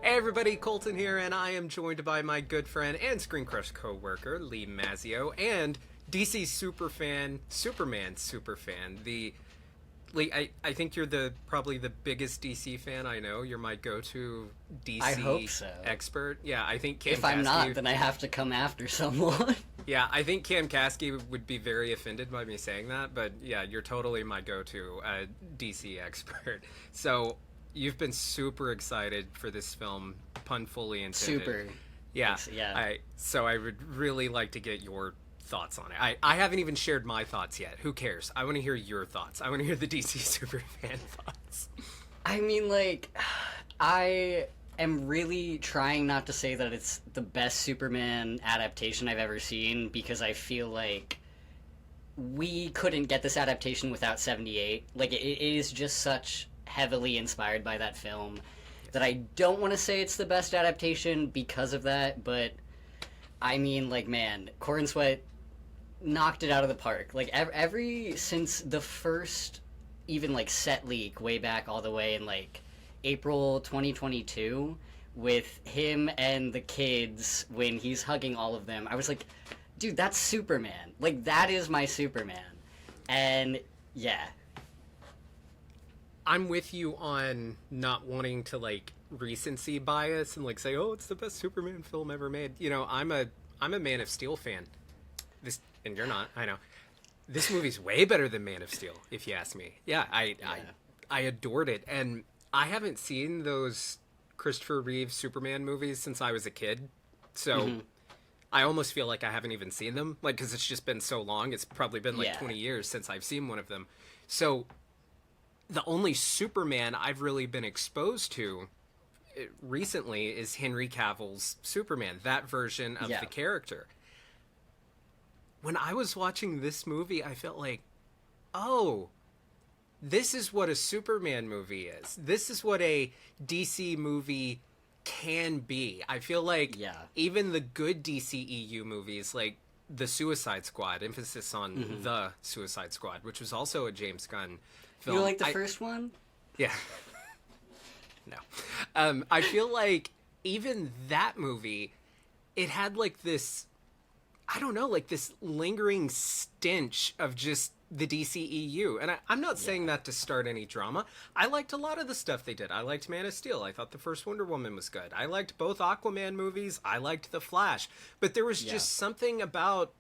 Hey everybody, Colton here, and I am joined by my good friend and Screen Crush co-worker, Lee Mazzio, and DC Superman superfan. Lee, I think you're probably the biggest DC fan I know. You're my go-to I hope DC so. expert. Yeah, I think Cam If I'm not, Caskey. then I have to come after someone. Yeah, I think Cam Caskey would be very offended by me saying that, but yeah, you're totally my go-to DC expert. So you've been super excited for this film, pun fully intended. Super. Yeah, Yeah. so I would really like to get your thoughts on it. I haven't even shared my thoughts yet. Who cares? I want to hear your thoughts. I want to hear the DC Superfan thoughts. I mean, like, I am really trying not to say that it's the best Superman adaptation I've ever seen because I feel like we couldn't get this adaptation without 78. Like, it is just such heavily inspired by that film that I don't want to say it's the best adaptation because of that, but I mean, like, man, Corn Sweat knocked it out of the park. Like, since the first, even, like, set leak way back all the way in, like, April 2022, with him and the kids when he's hugging all of them, I was like, dude, that's Superman. Like, that is my Superman. And, yeah. I'm with you on not wanting to like recency bias and like say, oh, it's the best Superman film ever made. You know, I'm a Man of Steel fan. And you're not. I know. This movie's way better than Man of Steel, if you ask me. Yeah, I adored it, and I haven't seen those Christopher Reeve Superman movies since I was a kid, so I almost feel like I haven't even seen them, like because it's just been so long. It's probably been like 20 years since I've seen one of them. So the only Superman I've really been exposed to recently is Henry Cavill's Superman, that version of the character. When I was watching this movie, I felt like, oh, this is what a Superman movie is. This is what a DC movie can be. I feel like even the good DCEU movies, like the Suicide Squad, emphasis on the Suicide Squad, which was also a James Gunn film. You like the first one? Yeah. No. I feel like even that movie, it had like this, I don't know, like this lingering stench of just the DCEU. And I'm not saying that to start any drama. I liked a lot of the stuff they did. I liked Man of Steel. I thought the first Wonder Woman was good. I liked both Aquaman movies. I liked The Flash. But there was just something about,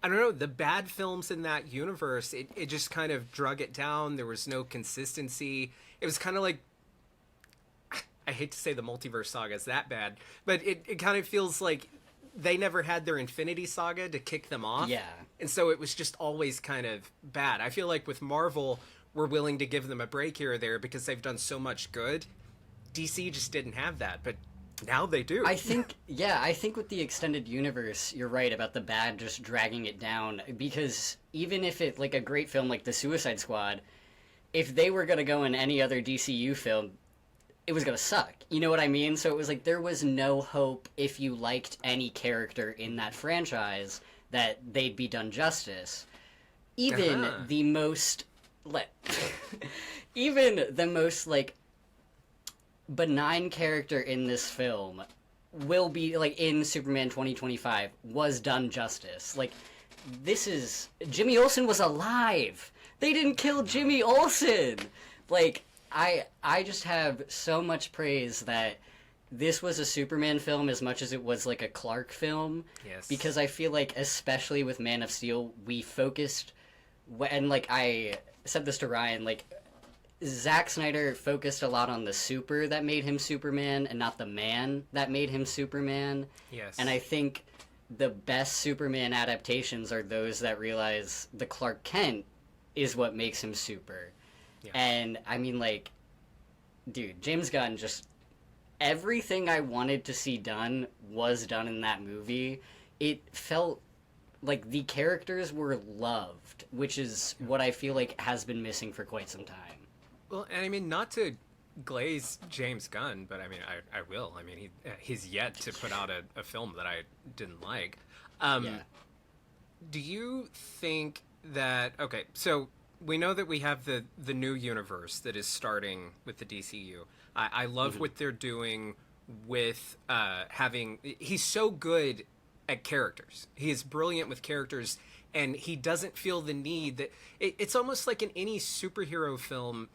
I don't know, the bad films in that universe, it just kind of drug it down. There was no consistency. It was kind of like, I hate to say the multiverse saga is that bad, but it kind of feels like they never had their Infinity Saga to kick them off. Yeah. And so it was just always kind of bad. I feel like with Marvel, we're willing to give them a break here or there because they've done so much good. DC just didn't have that, but now they do. I think with the extended universe, you're right about the bad just dragging it down, because even if it, like a great film like The Suicide Squad, if they were going to go in any other DCU film, it was going to suck. You know what I mean? So it was like there was no hope if you liked any character in that franchise that they'd be done justice. Even the most even the most like benign character in this film will be like in Superman 2025 was done justice. Like, this is Jimmy Olsen was alive. They didn't kill Jimmy Olsen. Like, I just have so much praise that this was a Superman film as much as it was like a Clark film. Yes. Because I feel like, especially with Man of Steel, we focused, and like I said this to Ryan, like Zack Snyder focused a lot on the super that made him Superman and not the man that made him Superman. Yes. And I think the best Superman adaptations are those that realize the Clark Kent is what makes him super. Yeah. And I mean, like, dude, James Gunn just, everything I wanted to see done was done in that movie. It felt like the characters were loved, which is what I feel like has been missing for quite some time. Well, and I mean, not to glaze James Gunn, but I mean, I will. I mean, he's yet to put out a film that I didn't like. Do you think that, okay, so we know that we have the new universe that is starting with the DCU. I love what they're doing with having. He's so good at characters. He is brilliant with characters, and he doesn't feel the need that. It's almost like in any superhero film.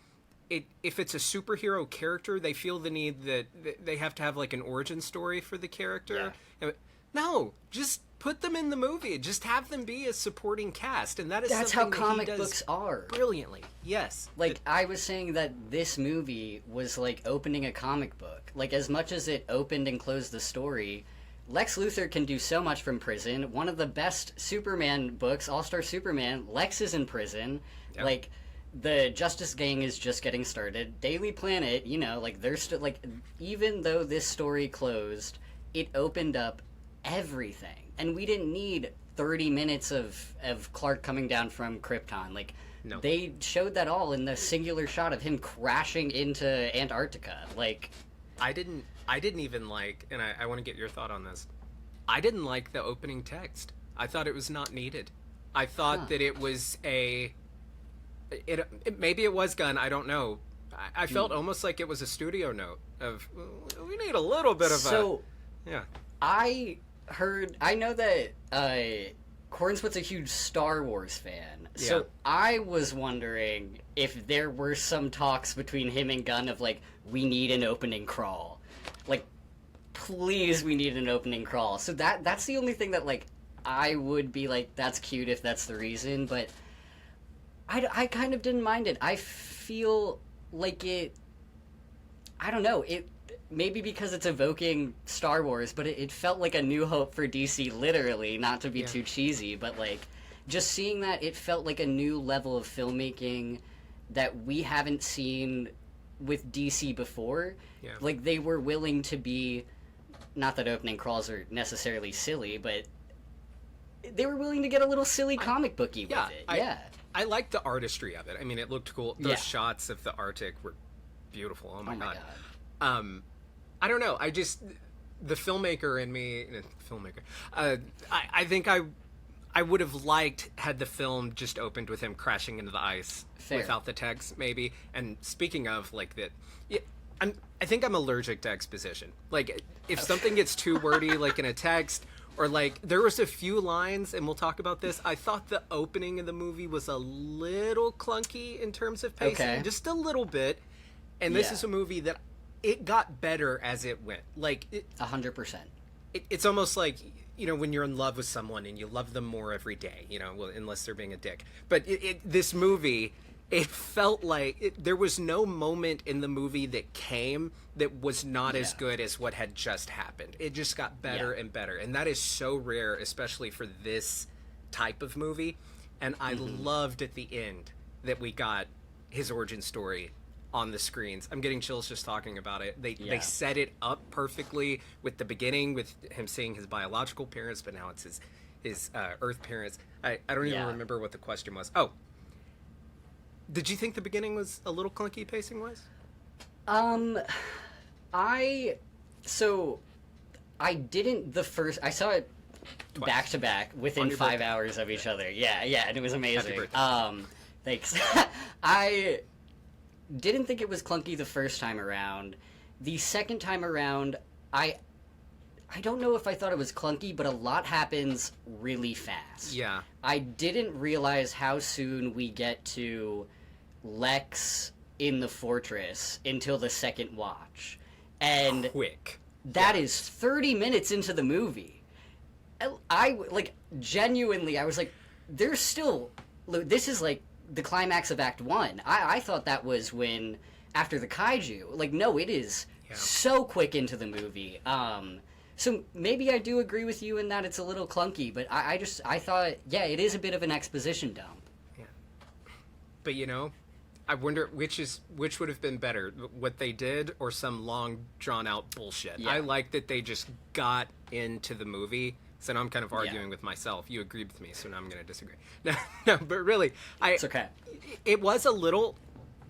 If it's a superhero character, they feel the need that they have to have like an origin story for the character. Yeah. No, just put them in the movie. Just have them be a supporting cast, and that's how comic books are. Brilliantly, yes. Like I was saying that this movie was like opening a comic book. Like as much as it opened and closed the story, Lex Luthor can do so much from prison. One of the best Superman books, All-Star Superman, Lex is in prison. Yep. Like. The Justice Gang is just getting started. Daily Planet, you know, like they're still like, even though this story closed, it opened up everything, and we didn't need 30 minutes of Clark coming down from Krypton. Like, no. They showed that all in the singular shot of him crashing into Antarctica. Like, I didn't even like, and I want to get your thought on this. I didn't like the opening text. I thought it was not needed. I thought that it was maybe it was Gunn, I don't know. I felt almost like it was a studio note of, we need a little bit of yeah. I know that Cornswood's a huge Star Wars fan, so yeah. I was wondering if there were some talks between him and Gunn of like, we need an opening crawl. Like, please, we need an opening crawl. So that's the only thing that like, I would be like, that's cute if that's the reason, but I kind of didn't mind it. I feel like I don't know, maybe because it's evoking Star Wars, but it felt like a new hope for DC, literally, not to be too cheesy, but like, just seeing that, it felt like a new level of filmmaking that we haven't seen with DC before. Yeah. Like, they were willing to be, not that opening crawls are necessarily silly, but they were willing to get a little silly comic booky with it. I liked the artistry of it. I mean, it looked cool. Those shots of the Arctic were beautiful. Oh my god. I don't know. The filmmaker in me, I think I would have liked had the film just opened with him crashing into the ice without the text, maybe. And speaking of like that, I think I'm allergic to exposition. Like, if something gets too wordy, like in a text. Or, like, there was a few lines, and we'll talk about this. I thought the opening of the movie was a little clunky in terms of pacing. Just a little bit. And this is a movie that it got better as it went. Like, 100%. It's almost like, you know, when you're in love with someone and you love them more every day, you know, well, unless they're being a dick. But this movie, it felt like there was no moment in the movie that came that was not as good as what had just happened. It just got better and better. And that is so rare, especially for this type of movie. And I loved at the end that we got his origin story on the screens. I'm getting chills just talking about it. They set it up perfectly with the beginning, with him seeing his biological parents, but now it's his Earth parents. I don't even remember what the question was. Oh, did you think the beginning was a little clunky pacing-wise? I didn't I saw it twice. Back to back within 5 hours of each other. Yeah, and it was amazing. Thanks. I didn't think it was clunky the first time around. The second time around, I don't know if I thought it was clunky, but a lot happens really fast. Yeah. I didn't realize how soon we get to Lex in the fortress until the second watch. And quick. That is 30 minutes into the movie. I like, genuinely, I was like, there's still, this is like the climax of Act 1. I thought that was when, after the kaiju. Like, no, it is so quick into the movie. So maybe I do agree with you in that it's a little clunky, but I thought, it is a bit of an exposition dump. Yeah. But, you know, I wonder which would have been better, what they did or some long, drawn-out bullshit. Yeah. I like that they just got into the movie. So now I'm kind of arguing with myself. You agreed with me, so now I'm going to disagree. No, but really, it's okay. It was a little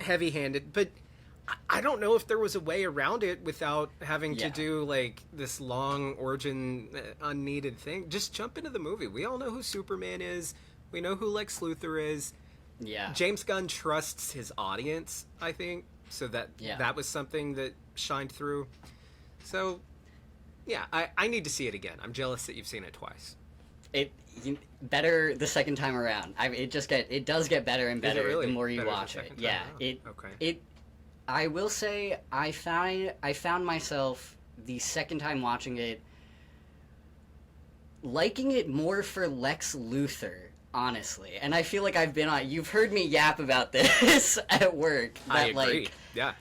heavy-handed, but I don't know if there was a way around it without having to do, like, this long origin, unneeded thing. Just jump into the movie. We all know who Superman is. We know who Lex Luthor is. Yeah. James Gunn trusts his audience, I think, so that was something that shined through. So, yeah, I need to see it again. I'm jealous that you've seen it twice. Better the second time around. It does get better and better really the more you better the watch it. second time Yeah, around? Okay. I will say I found myself the second time watching it liking it more for Lex Luthor, honestly. And I feel like you've heard me yap about this at work. That, I agree. Like, Yeah.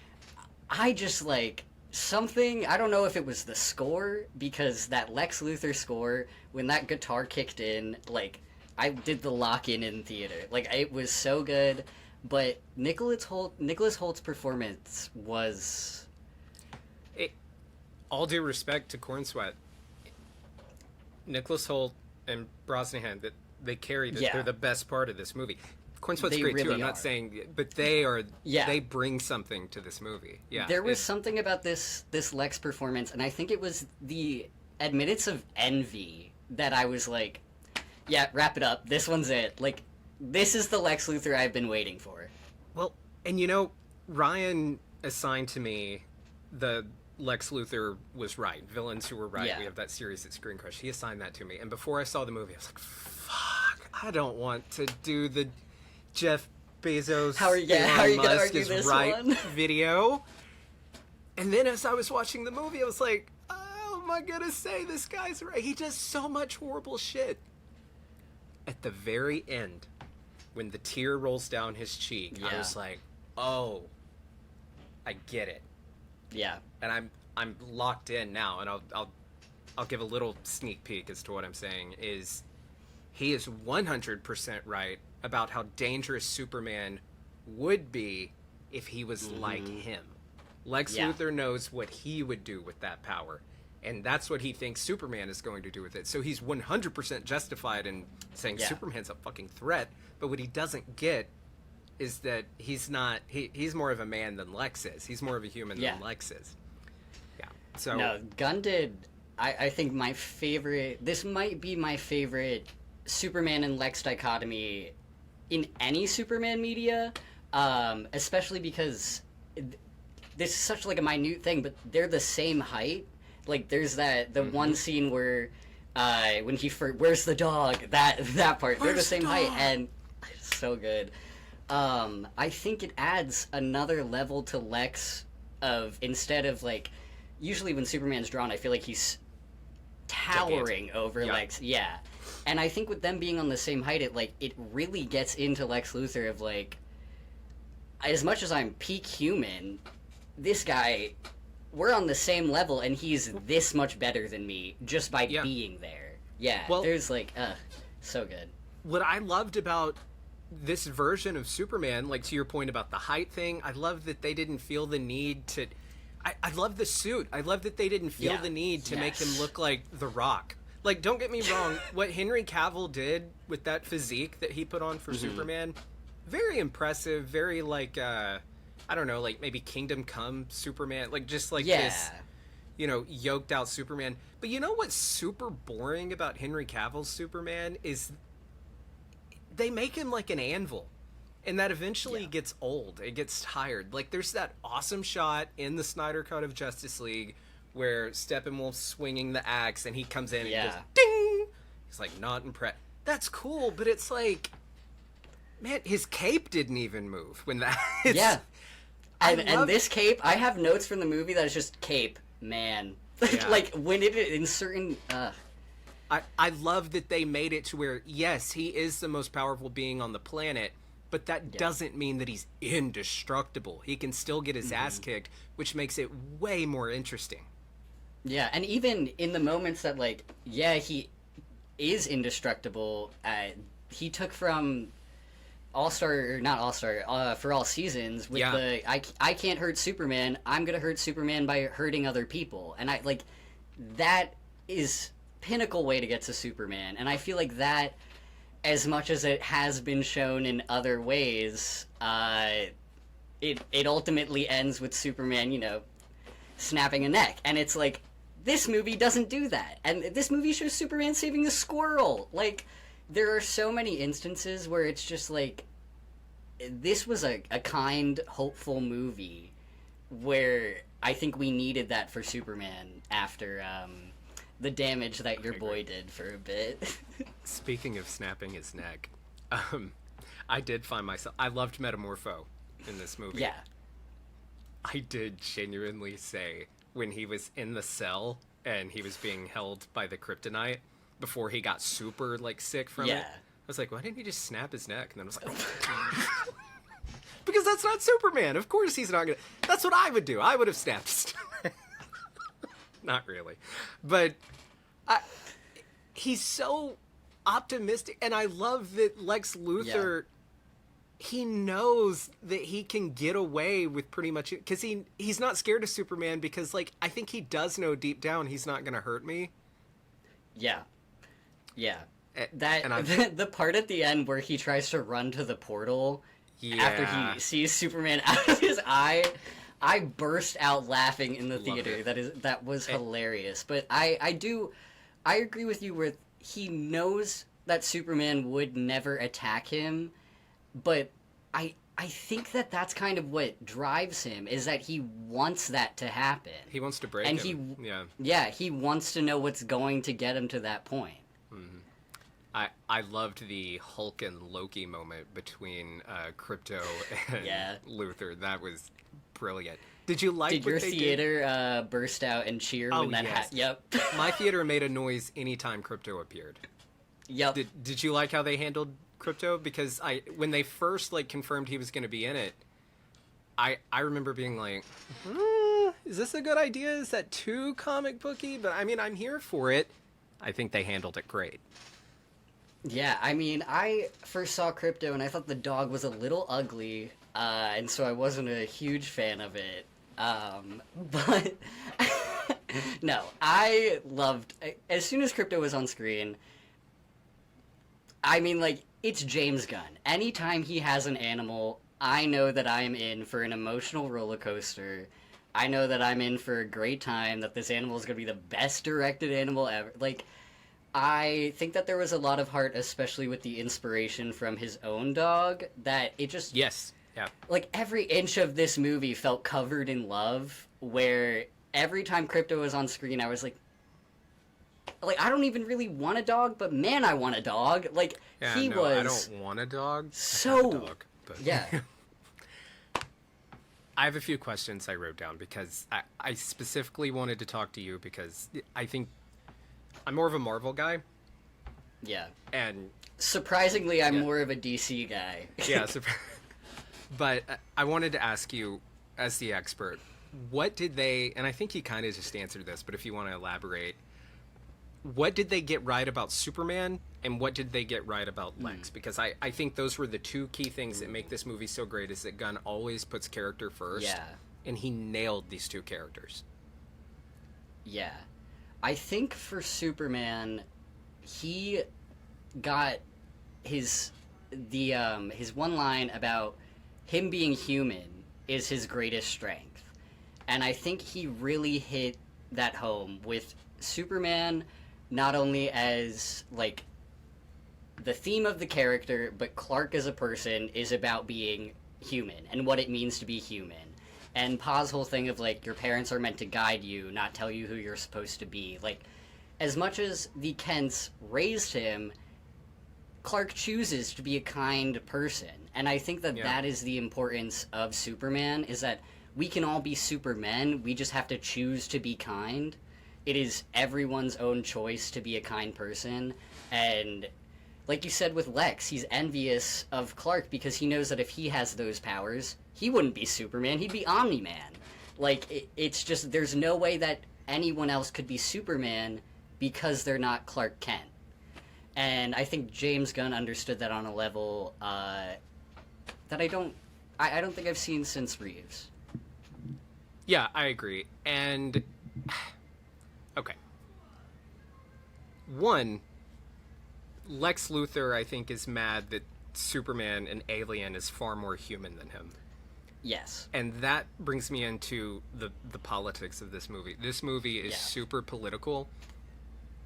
I just like something. I don't know if it was the score, because that Lex Luthor score, when that guitar kicked in, like I did the lock in theater. Like it was so good. But Nicholas Holt's performance was. All due respect to Corn Sweat, Nicholas Hoult and Brosnahan, that they carry this. Yeah. They're the best part of this movie. Corn Sweat's They great too. really I'm not are. saying, but they are. Yeah. They bring something to this movie. Yeah. There was something about this Lex performance, and I think it was the admittance of envy that I was like, yeah, wrap it up. This one's it. Like, this is the Lex Luthor I've been waiting for. Well, and Ryan assigned to me the Lex Luthor was right. Villains who were right. Yeah. We have that series at Screen Crush. He assigned that to me. And before I saw the movie, I was like, fuck, I don't want to do the Jeff Bezos How are you Elon gonna Musk argue is this right one? video. And then as I was watching the movie, I was like, oh, am I going to say this guy's right? He does so much horrible shit. At the very end, when the tear rolls down his cheek, I Yeah. was like, oh, I get it. Yeah. And I'm locked in now, and I'll give a little sneak peek as to what I'm saying. Is he is 100% right about how dangerous Superman would be if he was like him. Lex Yeah. Luthor knows what he would do with that power, and that's what he thinks Superman is going to do with it. So he's 100% justified in saying Yeah. Superman's a fucking threat, but what he doesn't get is that he's not he's more of a man than Lex is. He's more of a human Yeah. than Lex is. Yeah. So No, Gunn did. I think my favorite. This might be my favorite Superman and Lex dichotomy in any Superman media, especially because this is such like a minute thing, but they're the same height. Like there's the one scene where when where's the dog, that part, they're the Where's same the height, dog? and it's so good. I think it adds another level to Lex of, instead of like, usually when Superman's drawn, I feel like he's towering over Yeah. Lex. Yeah. And I think with them being on the same height, it really gets into Lex Luthor of like, as much as I'm peak human, this guy, we're on the same level, and he's this much better than me just by Yeah. being there. Yeah. Well- there's like, so good. what I loved about this version of Superman, like to your point about the height thing, I love that they didn't feel the need to. I love the suit. I love that they didn't feel Yeah. the need to make him Yes. look like The Rock. Like, don't get me wrong, what Henry Cavill did with that physique that he put on for Superman, very impressive. Very like, I don't know, like maybe Kingdom Come Superman, like just like Yeah. this, yoked out Superman. But you know what's super boring about Henry Cavill's Superman is they make him like an anvil, and that eventually Yeah. gets old. It gets tired. Like there's that awesome shot in the Snyder Cut of Justice League where Steppenwolf's swinging the axe and he comes in and Yeah. he goes ding. He's like not impressed. That's cool, but it's like, man, his cape didn't even move when that. Yeah. I And love- this cape, I have notes from the movie that is just cape, man. Yeah. Like when it in certain. I love that they made it to where, yes, he is the most powerful being on the planet, but that doesn't mean that he's indestructible. He can still get his ass kicked, which makes it way more interesting. Yeah, and even in the moments that, like, yeah, he is indestructible, he took from All-Star, or not All-Star, for all seasons with Yeah. I can't hurt Superman, I'm gonna hurt Superman by hurting other people. And that is pinnacle way to get to Superman. And I feel like that, as much as it has been shown in other ways, it ultimately ends with Superman, snapping a neck. And it's like, this movie doesn't do that. And this movie shows Superman saving a squirrel. Like, there are so many instances where it's just like, this was a kind, hopeful movie where I think we needed that for Superman after the damage that your boy did for a bit. Speaking of snapping his neck, I did find myself. I loved Metamorpho in this movie. Yeah. I did genuinely say when he was in the cell and he was being held by the kryptonite before he got super like sick from it. I was like, why didn't he just snap his neck? And then I was like, because that's not Superman. Of course he's not gonna. That's what I would do. I would have snapped his neck. Not really, but he's so optimistic, and I love that Lex Luthor. He knows that he can get away with pretty much it because he's not scared of Superman because like I think he does know deep down he's not gonna hurt me. Yeah. The part at the end where he tries to run to the portal after he sees Superman out of his eye, I burst out laughing in the theater. That was hilarious. But I agree with you where he knows that Superman would never attack him. But I think that's kind of what drives him, is that he wants that to happen. He wants to break him. He wants to know what's going to get him to that point. Mm-hmm. I loved the Hulk and Loki moment between Krypto and Luthor. That was brilliant. Did you like Did what your they theater burst out and cheer when that happened? Yep. My theater made a noise anytime Krypto appeared. Yep. Did you like how they handled Krypto? Because when they first like confirmed he was going to be in it, I remember being like, is this a good idea? Is that too comic booky? But I mean, I'm here for it. I think they handled it great. Yeah, I mean, I first saw Krypto and I thought the dog was a little ugly, and so I wasn't a huge fan of it. But no, I loved, as soon as Krypto was on screen, I mean, like, it's James Gunn. Anytime he has an animal, I know that I'm in for an emotional roller coaster. I know that I'm in for a great time, that this animal is going to be the best directed animal ever. Like, I think that there was a lot of heart, especially with the inspiration from his own dog, that it just... Yes, yeah. Like, every inch of this movie felt covered in love, where every time Krypto was on screen, I was like, I don't even really want a dog, but man, I want a dog. Like, I don't want a dog. So, I have a dog, but... yeah. I have a few questions I wrote down because I specifically wanted to talk to you because I think I'm more of a Marvel guy. Yeah. And... surprisingly, I'm more of a DC guy. Yeah, but I wanted to ask you, as the expert, what did they... and I think you kind of just answered this, but if you want to elaborate... what did they get right about Superman, and what did they get right about Lex? Because I think those were the two key things that make this movie so great, is that Gunn always puts character first, and he nailed these two characters. Yeah. I think for Superman, he got his one line about him being human is his greatest strength. And I think he really hit that home with Superman, not only as, like, the theme of the character, but Clark as a person is about being human and what it means to be human. And Pa's whole thing of, like, your parents are meant to guide you, not tell you who you're supposed to be. Like, as much as the Kents raised him, Clark chooses to be a kind person. And I think that that is the importance of Superman, is that we can all be supermen, we just have to choose to be kind. It is everyone's own choice to be a kind person, and like you said with Lex, he's envious of Clark because he knows that if he has those powers, he wouldn't be Superman, he'd be Omni-Man. Like, it's just, there's no way that anyone else could be Superman because they're not Clark Kent. And I think James Gunn understood that on a level that I don't think I've seen since Reeves. Yeah, I agree. And... okay. One, Lex Luthor, I think, is mad that Superman, an alien, is far more human than him. Yes. And that brings me into the politics of this movie. This movie is super political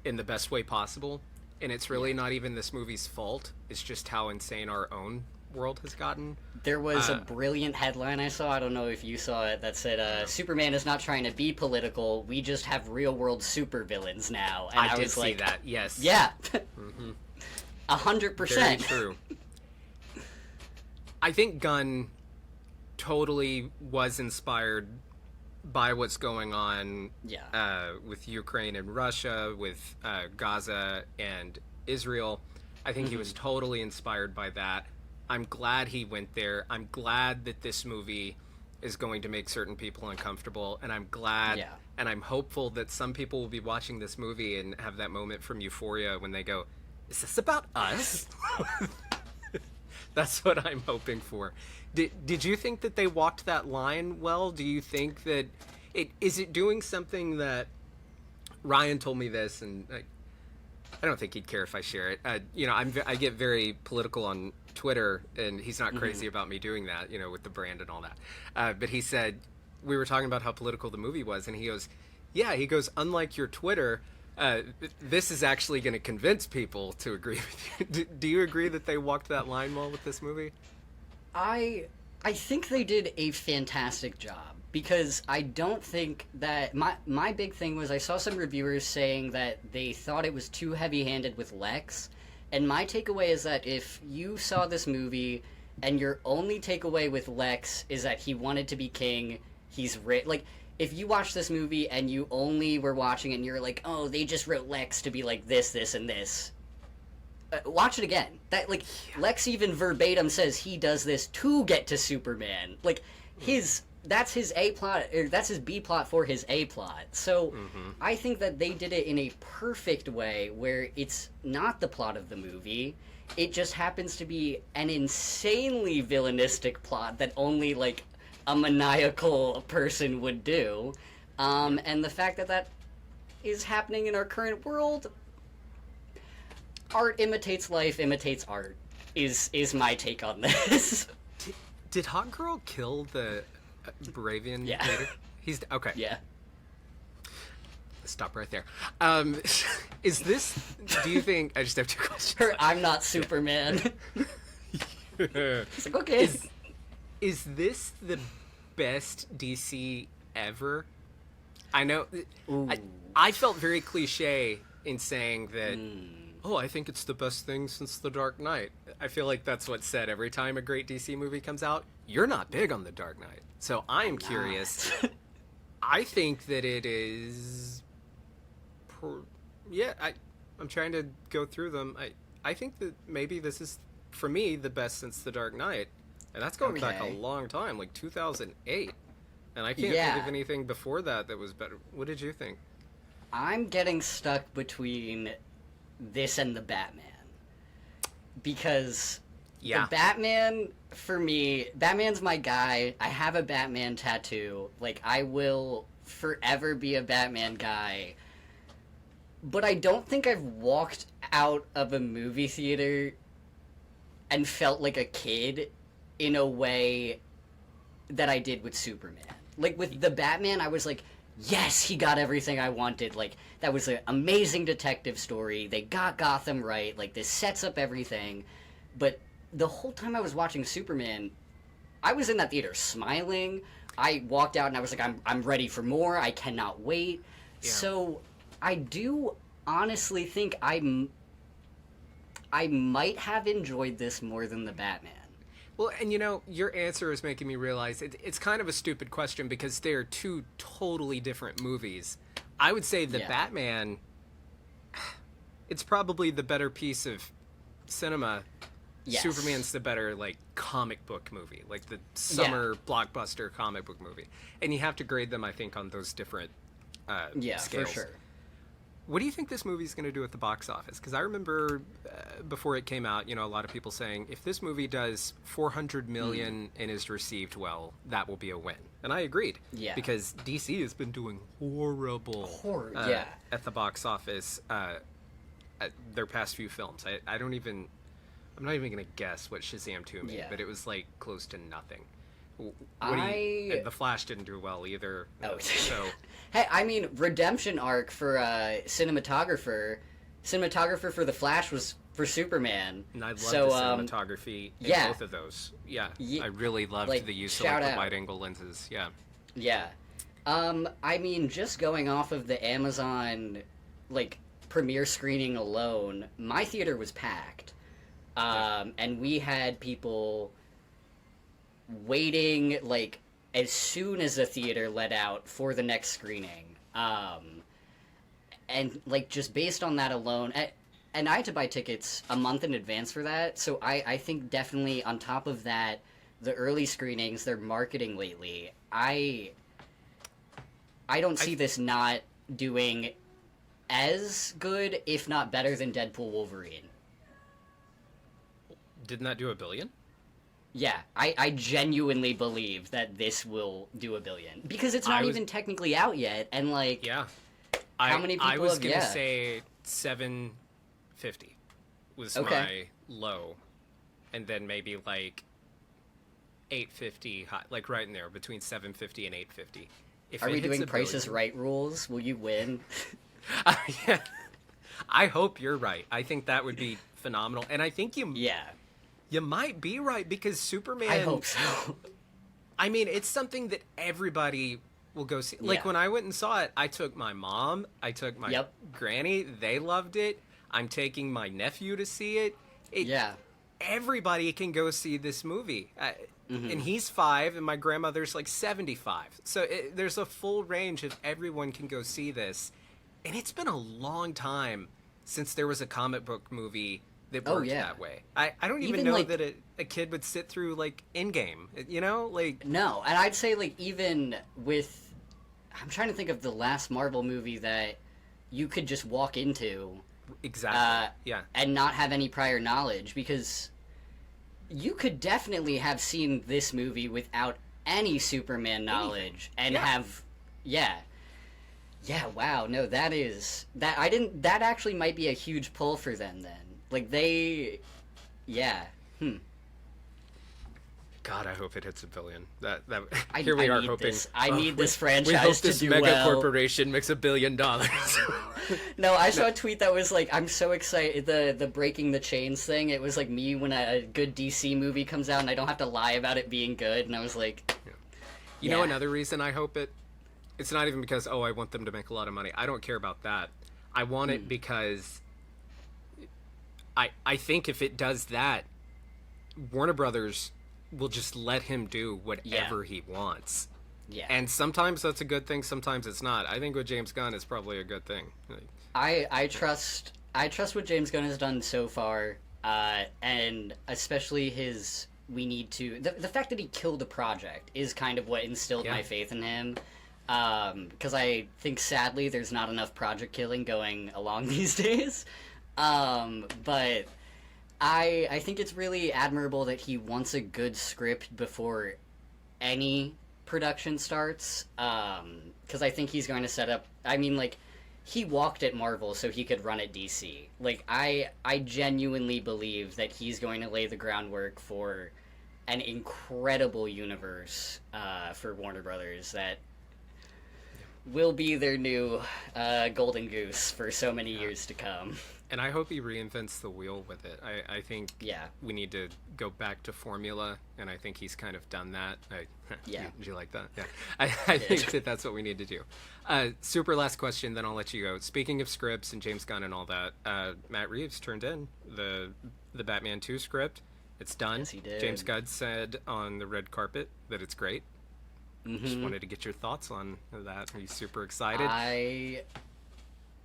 in the best way possible, and it's really not even this movie's fault. It's just how insane our own world has gotten. There was a brilliant headline I saw, I don't know if you saw it, that said, Superman is not trying to be political, we just have real-world supervillains now. And I did was see like, that, yes. Yeah. Mm-hmm. 100%. Very true. I think Gunn totally was inspired by what's going on with Ukraine and Russia, with Gaza and Israel. I think he was totally inspired by that. I'm glad he went there. I'm glad that this movie is going to make certain people uncomfortable, and I'm glad and I'm hopeful that some people will be watching this movie and have that moment from Euphoria when they go, is this about us? That's what I'm hoping for. Did you think that they walked that line well? Do you think that is it doing something that Ryan told me this, and I don't think he'd care if I share it. I get very political on Twitter, and he's not crazy about me doing that, with the brand and all that. But he said, we were talking about how political the movie was, and he goes, unlike your Twitter, this is actually going to convince people to agree with you. Do you agree that they walked that line well with this movie? I think they did a fantastic job, because I don't think that my big thing was I saw some reviewers saying that they thought it was too heavy-handed with Lex, and my takeaway is that if you saw this movie and your only takeaway with Lex is that he wanted to be king, if you watch this movie and you only were watching it and you're like, oh, they just wrote Lex to be like this, this, and this, watch it again. Lex even verbatim says he does this to get to Superman. That's his A plot, or that's his B plot for his A plot. So I think that they did it in a perfect way where it's not the plot of the movie. It just happens to be an insanely villainistic plot that only a maniacal person would do. And the fact that that is happening in our current world, art imitates life, imitates art, is my take on this. Did Hot Girl kill the Bravian later? He's okay. Yeah. Stop right there. Is this? Do you think? I just have two questions. I'm not Superman. It's like, okay. Is this the best DC ever? I know. I felt very cliche in saying that. Oh, I think it's the best thing since The Dark Knight. I feel like that's what's said every time a great DC movie comes out. You're not big on The Dark Knight, so I'm curious. I think that it is. I'm trying to go through them. I think that maybe this is, for me, the best since The Dark Knight, and that's going back a long time, like 2008. And I can't think of anything before that was better. What did you think? I'm getting stuck between this and the Batman, because the Batman, for me, Batman's my guy. I have a Batman tattoo. I will forever be a Batman guy, but I don't think I've walked out of a movie theater and felt like a kid in a way that I did with Superman. With the Batman, I was like, yes, he got everything I wanted. That was an amazing detective story. They got Gotham right. This sets up everything. But the whole time I was watching Superman, I was in that theater smiling. I walked out and I was like, I'm ready for more. I cannot wait. Yeah. So I do honestly think I might have enjoyed this more than the Batman. Well, and your answer is making me realize it's kind of a stupid question, because they're two totally different movies. I would say the Batman, it's probably the better piece of cinema. Yes. Superman's the better, comic book movie, the summer blockbuster comic book movie. And you have to grade them, I think, on those different scales. For sure. What do you think this movie's going to do at the box office? Because I remember before it came out, a lot of people saying, if this movie does $400 million and is received well, that will be a win. And I agreed. Yeah. Because DC has been doing horrible at the box office at their past few films. I'm not even going to guess what Shazam 2 made, but it was close to nothing. The Flash didn't do well either. Oh, so. Hey, I mean, redemption arc for cinematographer for The Flash was for Superman. And I love so, the cinematography in yeah. both of those. Yeah, I really loved like, the use of shout the out. wide-angle lenses. Yeah. Yeah. I mean, just going off of the Amazon, like, premiere screening alone, my theater was packed. And we had people waiting, like, as soon as the theater let out for the next screening. And, like, just based on that alone, and I had to buy tickets a month in advance for that, so I think definitely on top of that, the early screenings, their marketing lately, I don't see this not doing as good, if not better, than Deadpool Wolverine. Didn't that do $1 billion? Yeah, I genuinely believe that this will do $1 billion. Because it's not even technically out yet, and, like... Yeah. How many people I was have... going to yeah. say 750 was Okay. my low. And then maybe, like, 850, like, right in there, between 750 and 850. If Are it we hits doing $1 Price is billion- Right rules? Will you win? Yeah. I hope you're right. I think that would be phenomenal. And I think Yeah, you might be right, because Superman... I hope so. I mean, it's something that everybody will go see. Like, Yeah. when I went and saw it, I took my mom, I took my Yep. granny. They loved it. I'm taking my nephew to see it. Yeah. Everybody can go see this movie. Mm-hmm. And he's 5, and my grandmother's like 75. So there's a full range of everyone can go see this. And it's been a long time since there was a comic book movie that worked that way. I don't even know like, that a kid would sit through, like, Endgame, you know? Like... No, and I'd say, like, even with... I'm trying to think of the last Marvel movie that you could just walk into... Exactly, yeah. And not have any prior knowledge, because you could definitely have seen this movie without any Superman knowledge, and have... Yeah. Yeah, wow, no, that is... That actually might be a huge pull for them, then. Like, they... Yeah. God, I hope it hits $1 billion. Here we are need hoping. This. I need this franchise we hope to this do mega well. corporation makes $1 billion. No, I saw a tweet that was like, I'm so excited. The Breaking the Chains thing, it was like me when a good DC movie comes out and I don't have to lie about it being good. And I was like... You know another reason I hope it... It's not even because, I want them to make a lot of money. I don't care about that. I want it because... I think if it does that, Warner Brothers will just let him do whatever he wants. Yeah. And sometimes that's a good thing, sometimes it's not. I think with James Gunn, it's probably a good thing. I trust what James Gunn has done so far, and especially his... We need to... The fact that he killed a project is kind of what instilled my faith in him. Because I think, sadly, there's not enough project killing going along these days. But I think it's really admirable that he wants a good script before any production starts. Because I think he's going to set up... I mean, like, he walked at Marvel so he could run at DC. Like, I genuinely believe that he's going to lay the groundwork for an incredible universe for Warner Brothers that will be their new golden goose for so many years to come. And I hope he reinvents the wheel with it. I think we need to go back to formula, and I think he's kind of done that. Did you like that? Yeah. I think that's what we need to do. Super last question, then I'll let you go. Speaking of scripts and James Gunn and all that, Matt Reeves turned in the Batman 2 script. It's done. Yes, he did. James Gunn said on the red carpet that it's great. Just wanted to get your thoughts on that. Are you super excited? I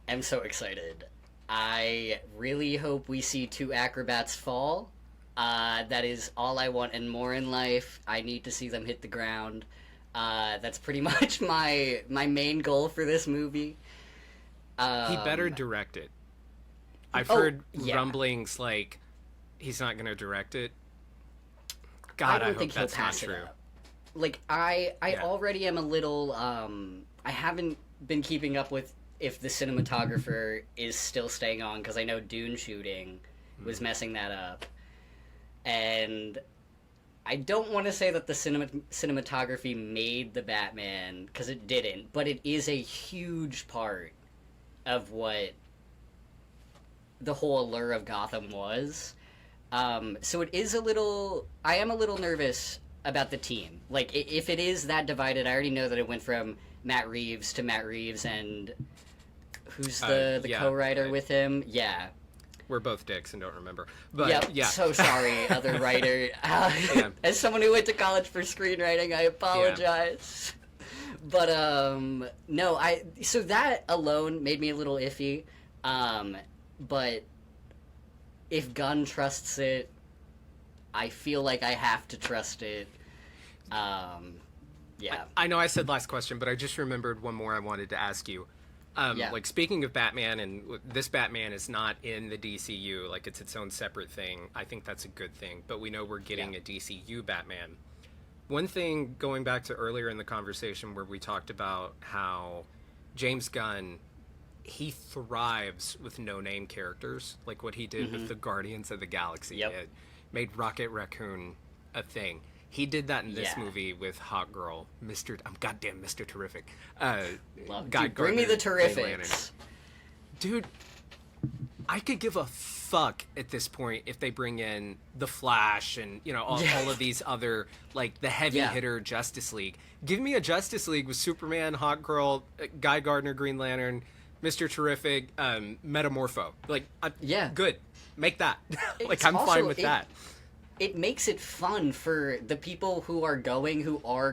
am so excited. I really hope we see 2 acrobats fall. That is all I want and more in life. I need to see them hit the ground. That's pretty much my main goal for this movie. He better direct it. I've heard rumblings like he's not going to direct it. God, I hope that's not true. Like, I already am a little, I haven't been keeping up with if the cinematographer is still staying on, because I know Dune shooting was messing that up. And I don't want to say that the cinematography made the Batman, because it didn't, but it is a huge part of what the whole allure of Gotham was. So it is a little. I am a little nervous about the team. Like, if it is that divided, I already know that it went from Matt Reeves to Matt Reeves and who's the co-writer with him? Yeah. We're both dicks and don't remember. But yep, yeah. So sorry, other writer. As someone who went to college for screenwriting, I apologize. But no, so that alone made me a little iffy. But if Gunn trusts it, I feel like I have to trust it. Yeah. I know I said last question, but I just remembered one more I wanted to ask you. Like, speaking of Batman, and this Batman is not in the DCU, like, it's its own separate thing. I think that's a good thing, but we know we're getting a DCU Batman. One thing, going back to earlier in the conversation where we talked about how James Gunn, he thrives with no-name characters, like what he did with the Guardians of the Galaxy. It made Rocket Raccoon a thing. He did that in this movie with Hot Girl, goddamn Mr. Terrific. Bring me the Terrifics. Dude, I could give a fuck at this point if they bring in the Flash and, you know, all of these other, like, the heavy hitter Justice League. Give me a Justice League with Superman, Hot Girl, Guy Gardner, Green Lantern, Mr. Terrific, Metamorpho. Like, good. Make that. Like, I'm fine with that. It makes it fun for the people who are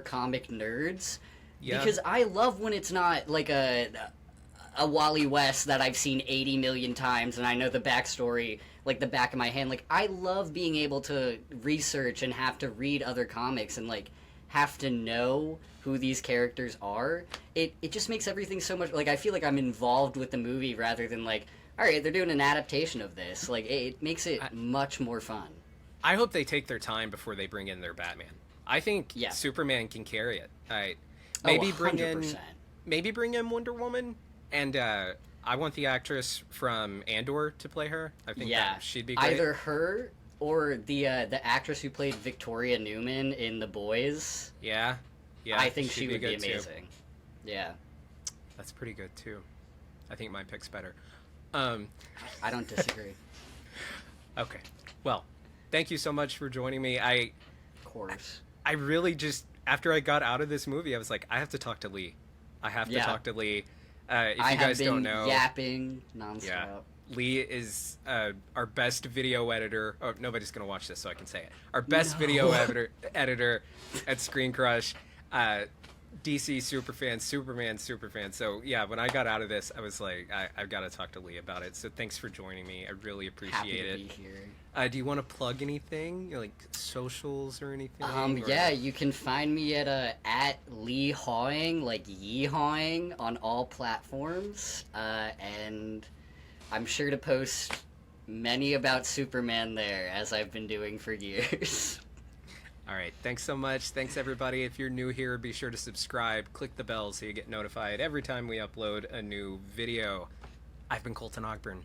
comic nerds. Yeah. Because I love when it's not like a Wally West that I've seen 80 million times and I know the backstory like the back of my hand. Like, I love being able to research and have to read other comics and, like, have to know who these characters are. It just makes everything so much... Like, I feel like I'm involved with the movie rather than, like, all right, they're doing an adaptation of this. Like, it makes it much more fun. I hope they take their time before they bring in their Batman. I think Superman can carry it. Maybe bring in Wonder Woman, and I want the actress from Andor to play her. I think that she'd be great. Either her or the actress who played Victoria Newman in The Boys. Yeah. I think she would be amazing. Too. Yeah. That's pretty good too. I think my pick's better. I don't disagree. Okay. Well, thank you so much for joining me. Of course. I really just, after I got out of this movie, I was like, I have to talk to Lee. I have to talk to Lee. If you guys don't know, yapping nonstop. Yeah, Lee is our best video editor. Oh, nobody's gonna watch this, so I can say it. Our best video editor at Screen Crush. DC superfan, Superman superfan. So yeah, when I got out of this, I was like, I've got to talk to Lee about it. So thanks for joining me. I really appreciate it. Happy to be here. Do you want to plug anything, like socials or anything? Yeah, you can find me at Lee Hawing, like yeehawing on all platforms, and I'm sure to post many about Superman there, as I've been doing for years. All right, thanks so much. Thanks, everybody. If you're new here, be sure to subscribe. Click the bell so you get notified every time we upload a new video. I've been Colton Ogburn.